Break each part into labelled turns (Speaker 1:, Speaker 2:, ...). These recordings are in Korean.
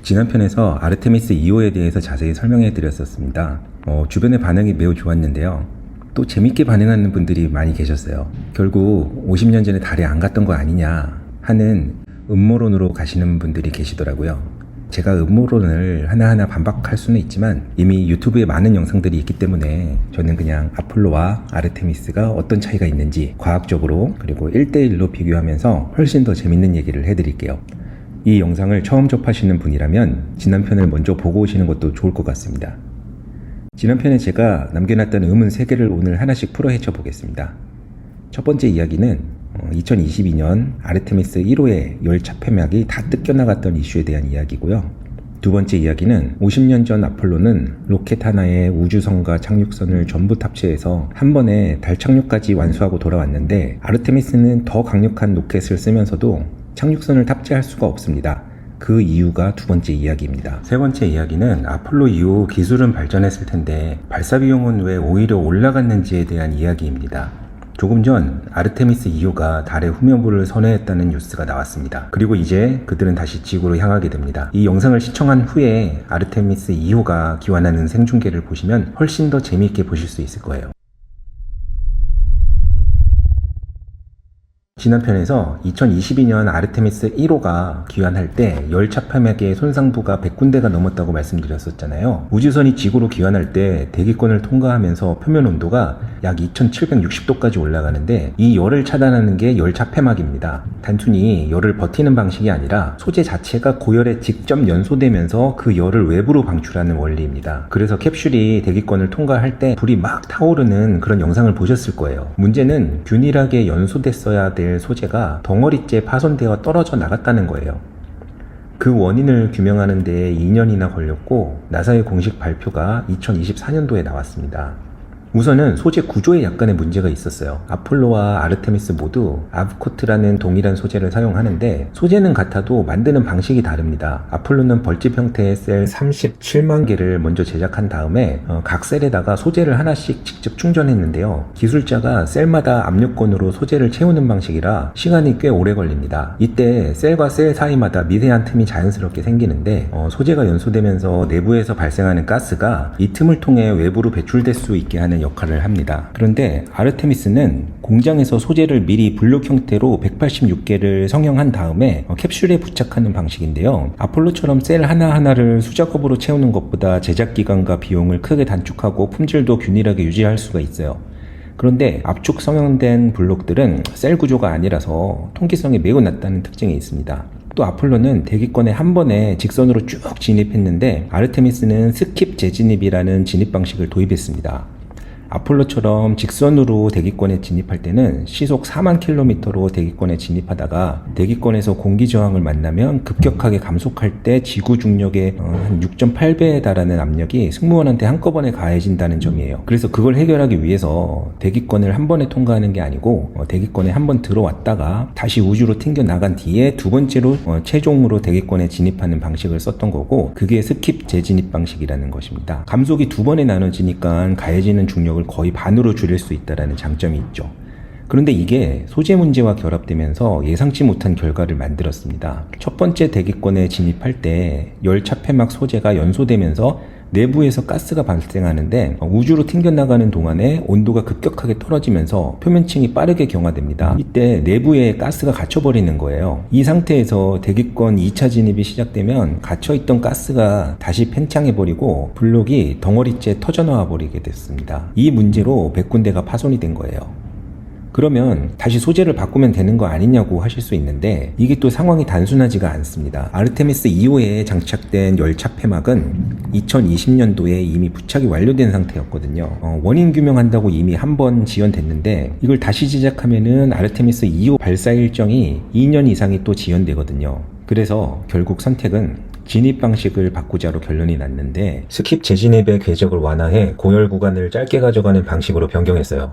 Speaker 1: 지난 편에서 아르테미스 2호에 대해서 자세히 설명해 드렸었습니다. 주변의 반응이 매우 좋았는데요. 또 재밌게 반응하는 분들이 많이 계셨어요. 결국 50년 전에 달에 안 갔던 거 아니냐 하는 음모론으로 가시는 분들이 계시더라고요. 제가 음모론을 하나하나 반박할 수는 있지만 이미 유튜브에 많은 영상들이 있기 때문에 저는 그냥 아폴로와 아르테미스가 어떤 차이가 있는지 과학적으로 그리고 1대1로 비교하면서 훨씬 더 재밌는 얘기를 해드릴게요. 이 영상을 처음 접하시는 분이라면 지난 편을 먼저 보고 오시는 것도 좋을 것 같습니다. 지난 편에 제가 남겨놨던 의문 3개를 오늘 하나씩 풀어 헤쳐 보겠습니다. 첫 번째 이야기는 2022년 아르테미스 1호의 열차 폐막이 다 뜯겨나갔던 이슈에 대한 이야기고요. 두 번째 이야기는 50년 전 아폴로는 로켓 하나에 우주선과 착륙선을 전부 탑재해서 한 번에 달 착륙까지 완수하고 돌아왔는데 아르테미스는 더 강력한 로켓을 쓰면서도 착륙선을 탑재할 수가 없습니다. 그 이유가 두 번째 이야기입니다. 세 번째 이야기는 아폴로 이후 기술은 발전했을 텐데 발사 비용은 왜 오히려 올라갔는지에 대한 이야기입니다. 조금 전 아르테미스 2호가 달에 후면부를 선회했다는 뉴스가 나왔습니다. 그리고 이제 그들은 다시 지구로 향하게 됩니다. 이 영상을 시청한 후에 아르테미스 2호가 귀환하는 생중계를 보시면 훨씬 더 재미있게 보실 수 있을 거예요. 지난 편에서 2022년 아르테미스 1호가 귀환할 때 열차 폐막의 손상부가 100군데가 넘었다고 말씀드렸었잖아요. 우주선이 지구로 귀환할 때 대기권을 통과하면서 표면 온도가 약 2760도까지 올라가는데 이 열을 차단하는 게 열차 폐막입니다. 단순히 열을 버티는 방식이 아니라 소재 자체가 고열에 직접 연소되면서 그 열을 외부로 방출하는 원리입니다. 그래서 캡슐이 대기권을 통과할 때 불이 막 타오르는 그런 영상을 보셨을 거예요. 문제는 균일하게 연소됐어야 될 소재가 덩어리째 파손되어 떨어져 나갔다는 거예요. 그 원인을 규명하는 데 2년이나 걸렸고 나사의 공식 발표가 2024년도에 나왔습니다. 우선은 소재 구조에 약간의 문제가 있었어요. 아폴로와 아르테미스 모두 아브코트라는 동일한 소재를 사용하는데 소재는 같아도 만드는 방식이 다릅니다. 아폴로는 벌집 형태의 셀 37만 개를 먼저 제작한 다음에 각 셀에다가 소재를 하나씩 직접 충전했는데요. 기술자가 셀마다 압력건으로 소재를 채우는 방식이라 시간이 꽤 오래 걸립니다. 이때 셀과 셀 사이마다 미세한 틈이 자연스럽게 생기는데 소재가 연소되면서 내부에서 발생하는 가스가 이 틈을 통해 외부로 배출될 수 있게 하는 역할을 합니다. 그런데 아르테미스는 공장에서 소재를 미리 블록 형태로 186개를 성형한 다음에 캡슐에 부착하는 방식인데요. 아폴로처럼 셀 하나하나를 수작업으로 채우는 것보다 제작 기간과 비용을 크게 단축하고 품질도 균일하게 유지할 수가 있어요. 그런데 압축 성형된 블록들은 셀 구조가 아니라서 통기성이 매우 낮다는 특징이 있습니다. 또 아폴로는 대기권에 한 번에 직선으로 쭉 진입했는데 아르테미스는 스킵 재진입이라는 진입 방식을 도입했습니다. 아폴로처럼 직선으로 대기권에 진입할 때는 시속 4만 킬로미터로 대기권에 진입하다가 대기권에서 공기 저항을 만나면 급격하게 감속할 때 지구 중력의 한 6.8배에 달하는 압력이 승무원한테 한꺼번에 가해진다는 점이에요. 그래서 그걸 해결하기 위해서 대기권을 한 번에 통과하는 게 아니고 대기권에 한 번 들어왔다가 다시 우주로 튕겨 나간 뒤에 두 번째로 최종으로 대기권에 진입하는 방식을 썼던 거고 그게 스킵 재진입 방식이라는 것입니다. 감속이 두 번에 나눠지니까 가해지는 중력을 거의 반으로 줄일 수 있다는 장점이 있죠. 그런데 이게 소재 문제와 결합되면서 예상치 못한 결과를 만들었습니다. 첫 번째 대기권에 진입할 때 열차 폐막 소재가 연소되면서 내부에서 가스가 발생하는데 우주로 튕겨나가는 동안에 온도가 급격하게 떨어지면서 표면층이 빠르게 경화됩니다. 이때 내부에 가스가 갇혀버리는 거예요. 이 상태에서 대기권 2차 진입이 시작되면 갇혀있던 가스가 다시 팽창해버리고 블록이 덩어리째 터져나와 버리게 됐습니다. 이 문제로 100군데가 파손이 된 거예요. 그러면 다시 소재를 바꾸면 되는 거 아니냐고 하실 수 있는데 이게 또 상황이 단순하지가 않습니다. 아르테미스 2호에 장착된 열차 폐막은 2020년도에 이미 부착이 완료된 상태였거든요. 원인 규명한다고 이미 한 번 지연됐는데 이걸 다시 제작하면은 아르테미스 2호 발사 일정이 2년 이상이 또 지연되거든요. 그래서 결국 선택은 진입 방식을 바꾸자로 결론이 났는데 스킵 재진입의 궤적을 완화해 고열 구간을 짧게 가져가는 방식으로 변경했어요.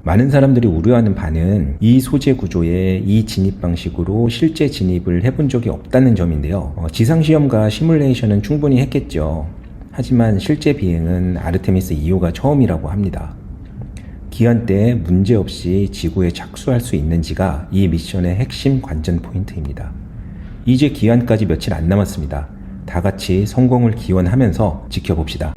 Speaker 1: 많은 사람들이 우려하는 바는 이 소재 구조의 이 진입 방식으로 실제 진입을 해본 적이 없다는 점인데요. 지상시험과 시뮬레이션은 충분히 했겠죠. 하지만 실제 비행은 아르테미스 2호가 처음이라고 합니다. 기한 때 문제없이 지구에 착수할 수 있는지가 이 미션의 핵심 관전 포인트입니다. 이제 기한까지 며칠 안 남았습니다. 다 같이 성공을 기원하면서 지켜봅시다.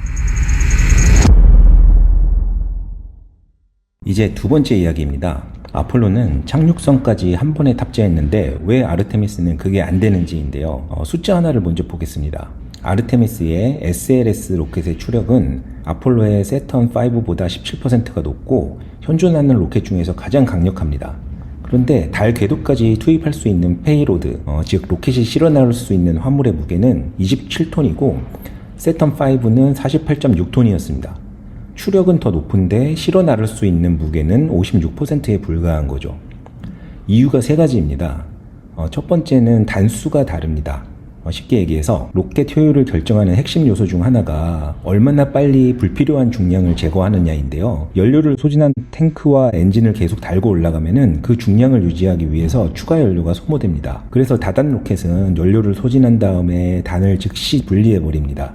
Speaker 1: 이제 두 번째 이야기입니다. 아폴로는 착륙선까지 한 번에 탑재했는데 왜 아르테미스는 그게 안 되는지인데요. 숫자 하나를 먼저 보겠습니다. 아르테미스의 SLS 로켓의 추력은 아폴로의 세턴5보다 17%가 높고 현존하는 로켓 중에서 가장 강력합니다. 그런데 달 궤도까지 투입할 수 있는 페이로드, 즉 로켓이 실어 나올 수 있는 화물의 무게는 27톤이고 세턴5는 48.6톤이었습니다. 추력은 더 높은데 실어 나를 수 있는 무게는 56%에 불과한 거죠. 이유가 세 가지입니다. 첫 번째는 단수가 다릅니다. 쉽게 얘기해서 로켓 효율을 결정하는 핵심 요소 중 하나가 얼마나 빨리 불필요한 중량을 제거하느냐인데요. 연료를 소진한 탱크와 엔진을 계속 달고 올라가면은 그 중량을 유지하기 위해서 추가 연료가 소모됩니다. 그래서 다단 로켓은 연료를 소진한 다음에 단을 즉시 분리해버립니다.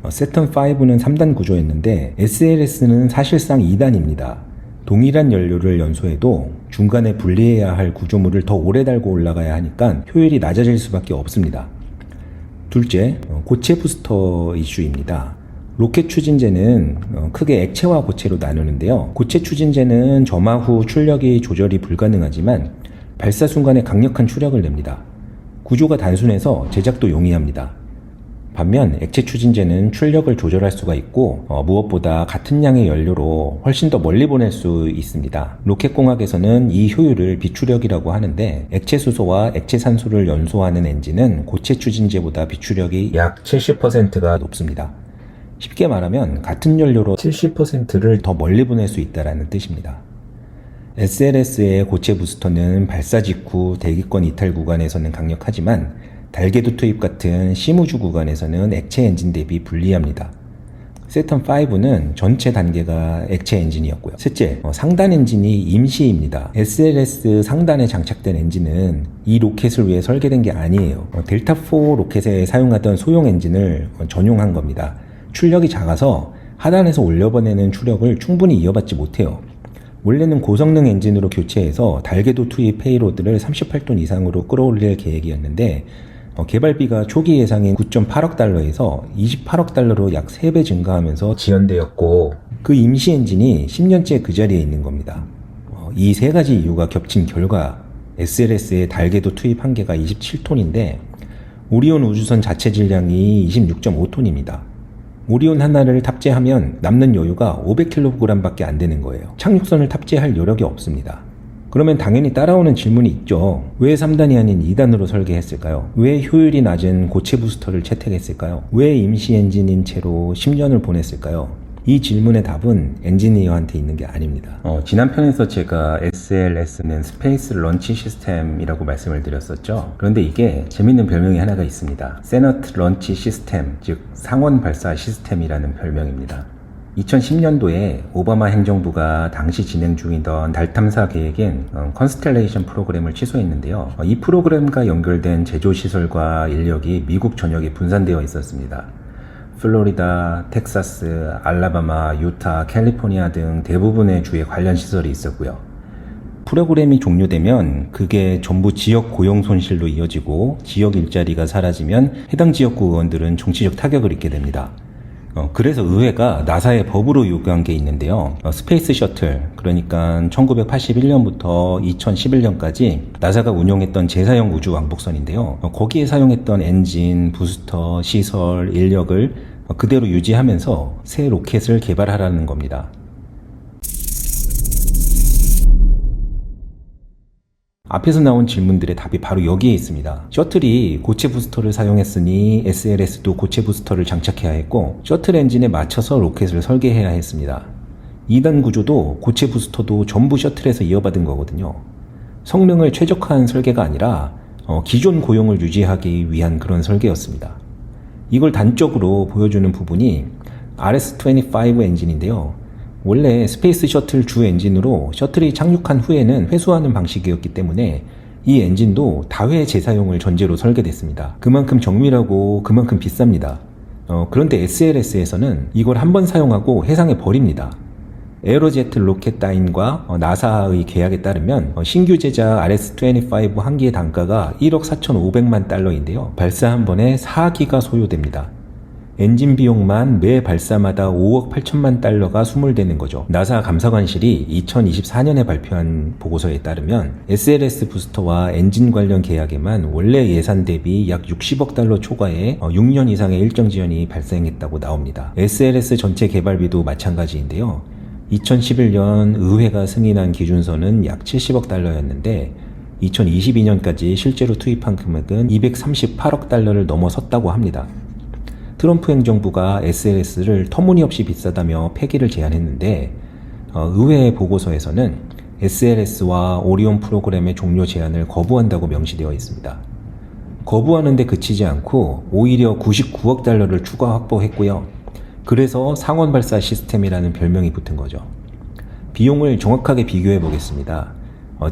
Speaker 1: 세턴5는 3단 구조였는데 SLS는 사실상 2단입니다. 동일한 연료를 연소해도 중간에 분리해야 할 구조물을 더 오래 달고 올라가야 하니까 효율이 낮아질 수밖에 없습니다. 둘째, 고체 부스터 이슈입니다. 로켓 추진제는 크게 액체와 고체로 나누는데요. 고체 추진제는 점화 후 출력이 조절이 불가능하지만 발사 순간에 강력한 추력을 냅니다. 구조가 단순해서 제작도 용이합니다. 반면 액체 추진제는 출력을 조절할 수가 있고 무엇보다 같은 양의 연료로 훨씬 더 멀리 보낼 수 있습니다. 로켓공학에서는 이 효율을 비추력이라고 하는데 액체 수소와 액체 산소를 연소하는 엔진은 고체 추진제보다 비추력이 약 70%가 높습니다. 쉽게 말하면 같은 연료로 70%를 더 멀리 보낼 수 있다는 뜻입니다. SLS의 고체 부스터는 발사 직후 대기권 이탈 구간에서는 강력하지만 달궤도 투입 같은 심우주 구간에서는 액체 엔진 대비 불리합니다. 세턴5는 전체 단계가 액체 엔진이었고요. 셋째, 상단 엔진이 임시입니다. SLS 상단에 장착된 엔진은 이 로켓을 위해 설계된 게 아니에요. 델타4 로켓에 사용하던 소형 엔진을 전용한 겁니다. 출력이 작아서 하단에서 올려보내는 추력을 충분히 이어받지 못해요. 원래는 고성능 엔진으로 교체해서 달궤도 투입 페이로드를 38톤 이상으로 끌어올릴 계획이었는데 개발비가 초기 예상인 9.8억 달러에서 28억 달러로 약 3배 증가하면서 지연되었고 그 임시 엔진이 10년째 그 자리에 있는 겁니다. 이 세 가지 이유가 겹친 결과 SLS의 달궤도 투입 한계가 27톤인데 오리온 우주선 자체 질량이 26.5톤입니다. 오리온 하나를 탑재하면 남는 여유가 500kg 밖에 안 되는 거예요. 착륙선을 탑재할 여력이 없습니다. 그러면 당연히 따라오는 질문이 있죠. 왜 3단이 아닌 2단으로 설계했을까요? 왜 효율이 낮은 고체 부스터를 채택했을까요? 왜 임시 엔진인 채로 10년을 보냈을까요? 이 질문의 답은 엔지니어한테 있는 게 아닙니다. 지난 편에서 제가 SLS는 스페이스 런치 시스템이라고 말씀을 드렸었죠. 그런데 이게 재밌는 별명이 하나가 있습니다. 세너트 런치 시스템, 즉 상원 발사 시스템이라는 별명입니다. 2010년도에 오바마 행정부가 당시 진행 중이던 달 탐사 계획인 컨스텔레이션 프로그램을 취소했는데요. 이 프로그램과 연결된 제조시설과 인력이 미국 전역에 분산되어 있었습니다. 플로리다, 텍사스, 알라바마, 유타, 캘리포니아 등 대부분의 주에 관련 시설이 있었고요. 프로그램이 종료되면 그게 전부 지역 고용 손실로 이어지고 지역 일자리가 사라지면 해당 지역구 의원들은 정치적 타격을 입게 됩니다. 그래서 의회가 나사의 법으로 요구한 게 있는데요. 스페이스 셔틀, 그러니까 1981년부터 2011년까지 나사가 운용했던 제사형 우주 왕복선인데요. 거기에 사용했던 엔진, 부스터, 시설, 인력을 그대로 유지하면서 새 로켓을 개발하라는 겁니다. 앞에서 나온 질문들의 답이 바로 여기에 있습니다. 셔틀이 고체 부스터를 사용했으니 SLS도 고체 부스터를 장착해야 했고 셔틀 엔진에 맞춰서 로켓을 설계해야 했습니다. 2단 구조도 고체 부스터도 전부 셔틀에서 이어받은 거거든요. 성능을 최적화한 설계가 아니라 기존 고용을 유지하기 위한 그런 설계였습니다. 이걸 단적으로 보여주는 부분이 RS-25 엔진인데요. 원래 스페이스 셔틀 주 엔진으로 셔틀이 착륙한 후에는 회수하는 방식이었기 때문에 이 엔진도 다회 재사용을 전제로 설계됐습니다. 그만큼 정밀하고 그만큼 비쌉니다. 그런데 SLS에서는 이걸 한번 사용하고 해상에 버립니다. 에어로제트 로켓다인과 나사의 계약에 따르면 신규 제작 RS-25 한 기의 단가가 1억 4,500만 달러인데요. 발사 한 번에 4기가 소요됩니다. 엔진 비용만 매 발사마다 5억 8천만 달러가 수몰되는 거죠. 나사 감사관실이 2024년에 발표한 보고서에 따르면 SLS 부스터와 엔진 관련 계약에만 원래 예산 대비 약 60억 달러 초과의 6년 이상의 일정 지연이 발생했다고 나옵니다. SLS 전체 개발비도 마찬가지인데요. 2011년 의회가 승인한 기준선은 약 70억 달러였는데 2022년까지 실제로 투입한 금액은 238억 달러를 넘어섰다고 합니다. 트럼프 행정부가 SLS를 터무니없이 비싸다며 폐기를 제안했는데 의회 보고서에서는 SLS와 오리온 프로그램의 종료 제한을 거부한다고 명시되어 있습니다. 거부하는데 그치지 않고 오히려 99억 달러를 추가 확보했고요. 그래서 상원 발사 시스템이라는 별명이 붙은 거죠. 비용을 정확하게 비교해 보겠습니다.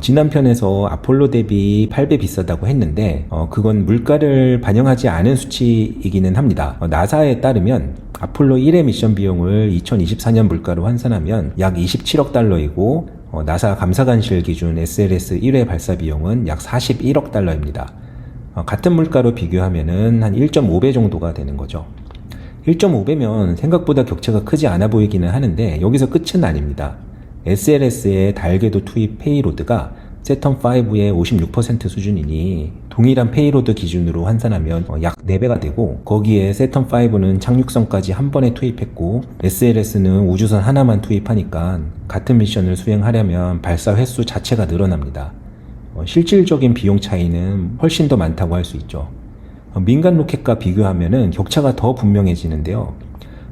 Speaker 1: 지난 편에서 아폴로 대비 8배 비싸다고 했는데 그건 물가를 반영하지 않은 수치이기는 합니다. 나사에 따르면 아폴로 1의 미션 비용을 2024년 물가로 환산하면 약 27억 달러이고 나사 감사관실 기준 SLS 1회 발사 비용은 약 41억 달러입니다. 같은 물가로 비교하면은 한 1.5배 정도가 되는 거죠. 1.5배면 생각보다 격차가 크지 않아 보이기는 하는데 여기서 끝은 아닙니다. SLS의 달궤도 투입 페이로드가 세텀5의 56% 수준이니 동일한 페이로드 기준으로 환산하면 약 4배가 되고 거기에 세텀5는 착륙선까지 한 번에 투입했고 SLS는 우주선 하나만 투입하니까 같은 미션을 수행하려면 발사 횟수 자체가 늘어납니다. 실질적인 비용 차이는 훨씬 더 많다고 할 수 있죠. 민간 로켓과 비교하면 격차가 더 분명해지는데요.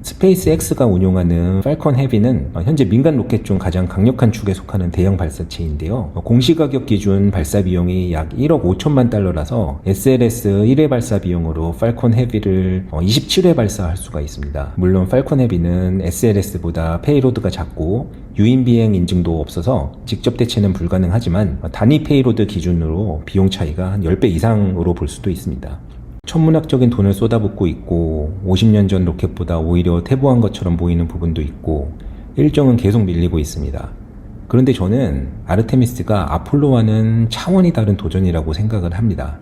Speaker 1: 스페이스X가 운용하는 팔컨 헤비는 현재 민간 로켓 중 가장 강력한 축에 속하는 대형 발사체인데요. 공시가격 기준 발사 비용이 약 1억 5천만 달러라서 SLS 1회 발사 비용으로 팔컨 헤비를 27회 발사할 수가 있습니다. 물론 팔컨 헤비는 SLS보다 페이로드가 작고 유인 비행 인증도 없어서 직접 대체는 불가능하지만 단위 페이로드 기준으로 비용 차이가 한 10배 이상으로 볼 수도 있습니다. 천문학적인 돈을 쏟아붓고 있고 50년 전 로켓보다 오히려 퇴보한 것처럼 보이는 부분도 있고 일정은 계속 밀리고 있습니다. 그런데 저는 아르테미스가 아폴로와는 차원이 다른 도전이라고 생각을 합니다.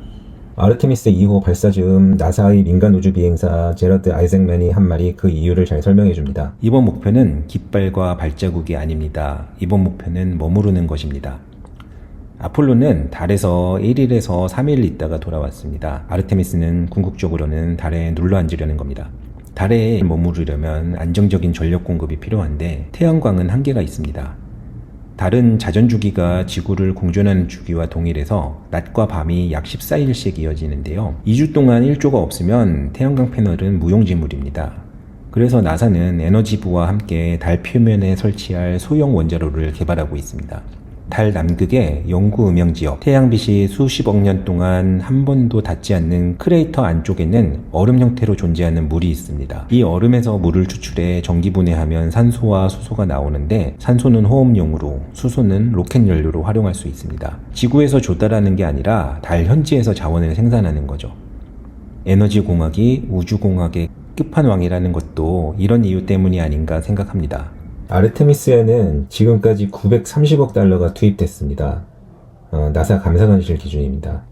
Speaker 1: 아르테미스 2호 발사 즈음 나사의 민간 우주 비행사 제러드 아이잭맨이 한 말이 그 이유를 잘 설명해 줍니다. 이번 목표는 깃발과 발자국이 아닙니다. 이번 목표는 머무르는 것입니다. 아폴로는 달에서 1일에서 3일 있다가 돌아왔습니다. 아르테미스는 궁극적으로는 달에 눌러앉으려는 겁니다. 달에 머무르려면 안정적인 전력 공급이 필요한데 태양광은 한계가 있습니다. 달은 자전 주기가 지구를 공전하는 주기와 동일해서 낮과 밤이 약 14일씩 이어지는데요. 2주 동안 일조가 없으면 태양광 패널은 무용지물입니다. 그래서 나사는 에너지부와 함께 달 표면에 설치할 소형 원자로를 개발하고 있습니다. 달 남극의 영구 음영지역, 태양빛이 수십억 년 동안 한 번도 닿지 않는 크레이터 안쪽에는 얼음 형태로 존재하는 물이 있습니다. 이 얼음에서 물을 추출해 전기분해하면 산소와 수소가 나오는데 산소는 호흡용으로, 수소는 로켓 연료로 활용할 수 있습니다. 지구에서 조달하는 게 아니라 달 현지에서 자원을 생산하는 거죠. 에너지공학이 우주공학의 끝판왕이라는 것도 이런 이유 때문이 아닌가 생각합니다. 아르테미스에는 지금까지 930억 달러가 투입됐습니다. 나사 감사관실 기준입니다.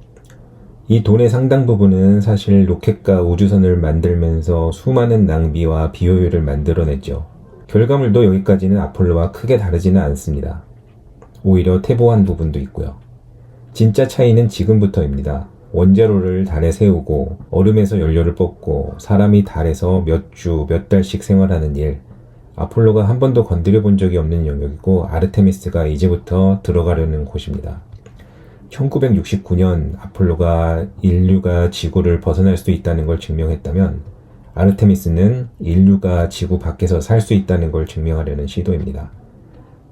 Speaker 1: 이 돈의 상당 부분은 사실 로켓과 우주선을 만들면서 수많은 낭비와 비효율을 만들어냈죠. 결과물도 여기까지는 아폴로와 크게 다르지는 않습니다. 오히려 퇴보한 부분도 있고요. 진짜 차이는 지금부터입니다. 원자로를 달에 세우고 얼음에서 연료를 뽑고 사람이 달에서 몇 주, 몇 달씩 생활하는 일, 아폴로가 한 번도 건드려 본 적이 없는 영역이고 아르테미스가 이제부터 들어가려는 곳입니다. 1969년 아폴로가 인류가 지구를 벗어날 수 있다는 걸 증명했다면 아르테미스는 인류가 지구 밖에서 살 수 있다는 걸 증명하려는 시도입니다.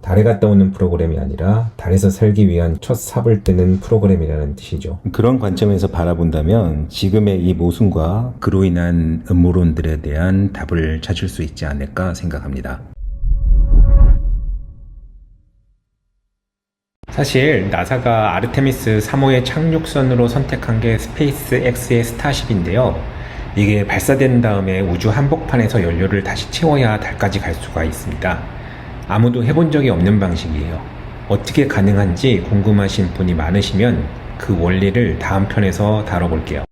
Speaker 1: 달에 갔다 오는 프로그램이 아니라 달에서 살기 위한 첫 삽을 뜨는 프로그램이라는 뜻이죠. 그런 관점에서 바라본다면 지금의 이 모순과 그로 인한 음모론들에 대한 답을 찾을 수 있지 않을까 생각합니다. 사실 나사가 아르테미스 3호의 착륙선으로 선택한 게 스페이스X의 스타쉽인데요. 이게 발사된 다음에 우주 한복판에서 연료를 다시 채워야 달까지 갈 수가 있습니다. 아무도 해본 적이 없는 방식이에요. 어떻게 가능한지 궁금하신 분이 많으시면 그 원리를 다음 편에서 다뤄볼게요.